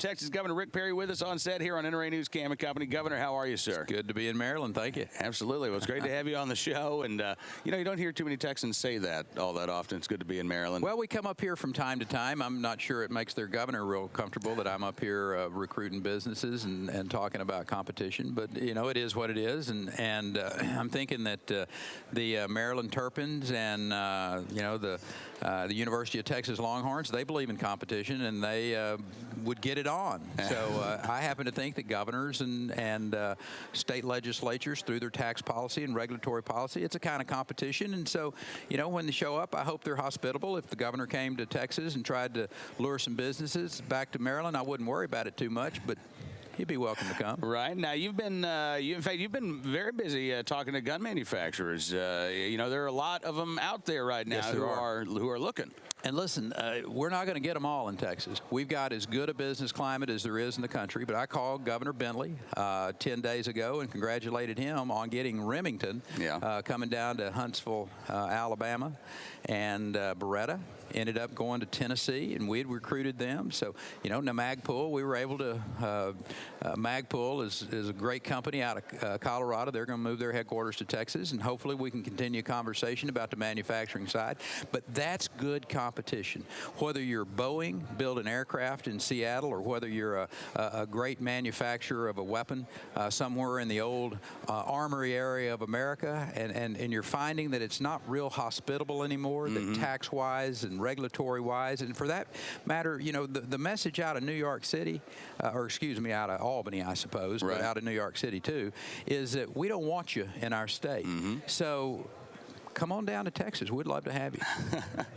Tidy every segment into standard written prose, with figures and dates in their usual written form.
Texas Governor Rick Perry with us on set here on NRA News Cam and Company. Governor, how are you, sir? It's good to be in Maryland. Thank you. Absolutely. Well, it's great to have you on the show. And, you know, you don't hear too many Texans say that all that often. It's good to be in Maryland. Well, we come up here from time to time. I'm not sure it makes their governor real comfortable that I'm up here recruiting businesses and talking about competition. But, you know, it is what it is. And I'm thinking that the Maryland Terrapins and, you know, the University of Texas Longhorns, they believe in competition, and they would get it on. So I happen to think that governors and state legislatures, through their tax policy and regulatory policy, it's a kind of competition. And so, you know, when they show up, I hope they're hospitable. If the governor came to Texas and tried to lure some businesses back to Maryland, I wouldn't worry about it too much, but he'd be welcome to come. Right. Now, you've been, in fact, you've been very busy talking to gun manufacturers. You know, there are a lot of them out there right now. Yes, who are looking. And listen, we're not going to get them all in Texas. We've got as good a business climate as there is in the country. But I called Governor Bentley 10 days ago and congratulated him on getting Remington coming down to Huntsville, Alabama, and Beretta ended up going to Tennessee, and we had recruited them. So, you know, Magpul, we were able to. Magpul is a great company out of Colorado. They're going to move their headquarters to Texas, and hopefully we can continue a conversation about the manufacturing side. But that's good competition. Whether you're Boeing, building aircraft in Seattle, or whether you're a great manufacturer of a weapon somewhere in the old armory area of America, and you're finding that it's not real hospitable anymore, that tax-wise and regulatory-wise, and for that matter, you know, the message out of New York City, or excuse me, out of Albany, I suppose, but out of New York City too, is that we don't want you in our state. So come on down to Texas. We'd love to have you.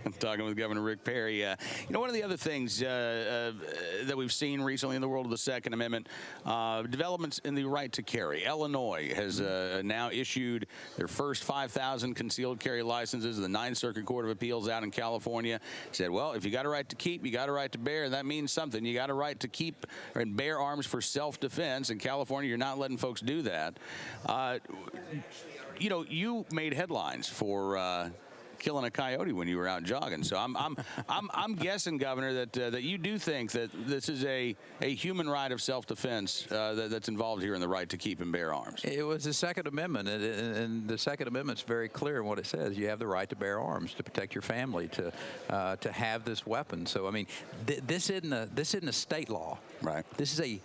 I'm talking with Governor Rick Perry. You know, one of the other things that we've seen recently in the world of the Second Amendment, developments in the right to carry. Illinois has now issued their first 5,000 concealed carry licenses. The Ninth Circuit Court of Appeals out in California said, well, if you got a right to keep, you got a right to bear, and that means something. You got a right to keep and bear arms for self-defense. In California, you're not letting folks do that. You know, you made headlines for killing a coyote when you were out jogging. So I'm guessing, Governor, that you do think that this is a human right of self-defense that's involved here in the right to keep and bear arms. It was the Second Amendment, and the Second Amendment's very clear in what it says. You have the right to bear arms to protect your family, to have this weapon. So I mean, this isn't a state law. Right. This is a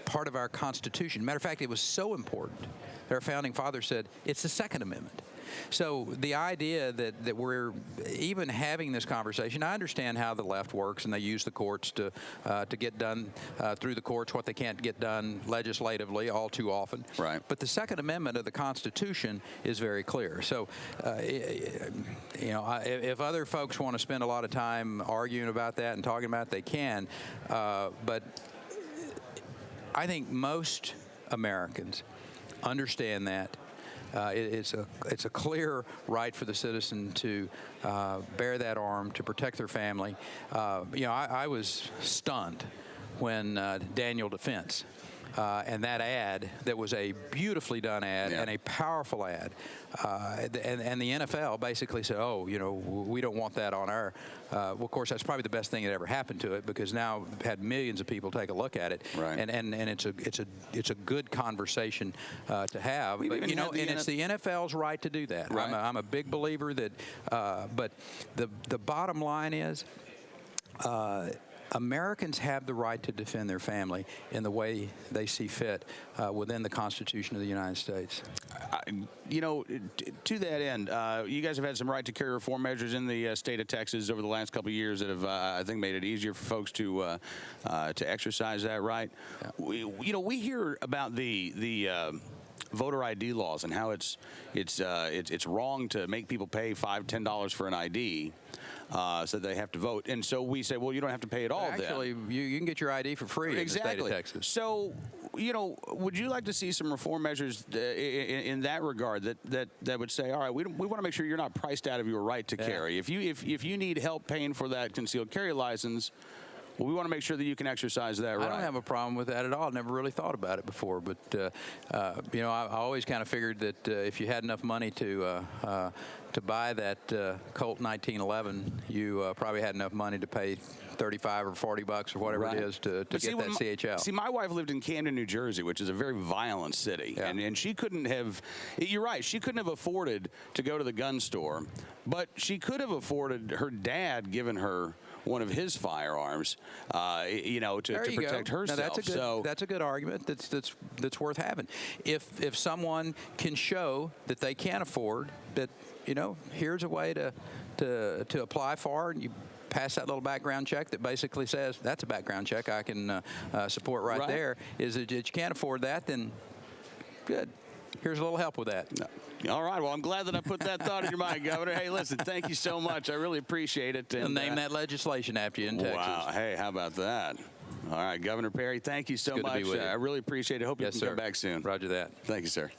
part of our Constitution. Matter of fact, it was so important that our founding fathers said it's the Second Amendment. So the idea that we're even having this conversation, I understand how the left works, and they use the courts to get done through the courts what they can't get done legislatively all too often. Right. But the Second Amendment of the Constitution is very clear. So, you know, if other folks want to spend a lot of time arguing about that and talking about it, they can. But I think most Americans understand that. It's a clear right for the citizen to bear that arm to protect their family. You know, I was stunned when Daniel Defense and that ad, that was a beautifully done ad and a powerful ad, and the NFL basically said, oh, you know, we don't want that on our. Well, of course, that's probably the best thing that ever happened to it, because now we've had millions of people take a look at it, and it's a good conversation to have. But you know, and it's the NFL's right to do that. Right. I'm a big believer that, but the bottom line is. Americans have the right to defend their family in the way they see fit within the Constitution of the United States. You know, to that end, you guys have had some right to carry reform measures in the state of Texas over the last couple of years that have, I think, made it easier for folks to exercise that right. Yeah. We hear about the voter ID laws and how it's wrong to make people pay $5, $10 for an ID. So they have to vote. And so we say, well, you don't have to pay it all. Actually, you can get your ID for free in the state of Texas. So, you know, would you like to see some reform measures in that regard that would say, all right, we want to make sure you're not priced out of your right to carry. If you need help paying for that concealed carry license, Well, we want to make sure that you can exercise that right. I don't have a problem with that at all. Never really thought about it before, but you know, I always kind of figured that if you had enough money to buy that Colt 1911, you probably had enough money to pay $35 or $40 or whatever it is to get that CHL. See, my wife lived in Camden, New Jersey, which is a very violent city, and she couldn't have. You're right. She couldn't have afforded to go to the gun store, but she could have afforded her dad giving her one of his firearms, you know, to protect herself. Now that's a good argument. That's worth having. If someone can show that they can afford that, you know, here's a way to apply for it, and you pass that little background check that basically says that's a background check I can support right there. Is that you can't afford that, then good. Here's a little help with that. No. All right. Well, I'm glad that I put that thought in your mind, Governor. Hey, listen, thank you so much. I really appreciate it. And name that legislation after you in Texas. Wow. Hey, how about that? All right, Governor Perry, thank you so much. Good to be with you. I really appreciate it. Hope you can come back soon. Roger that. Thank you, sir.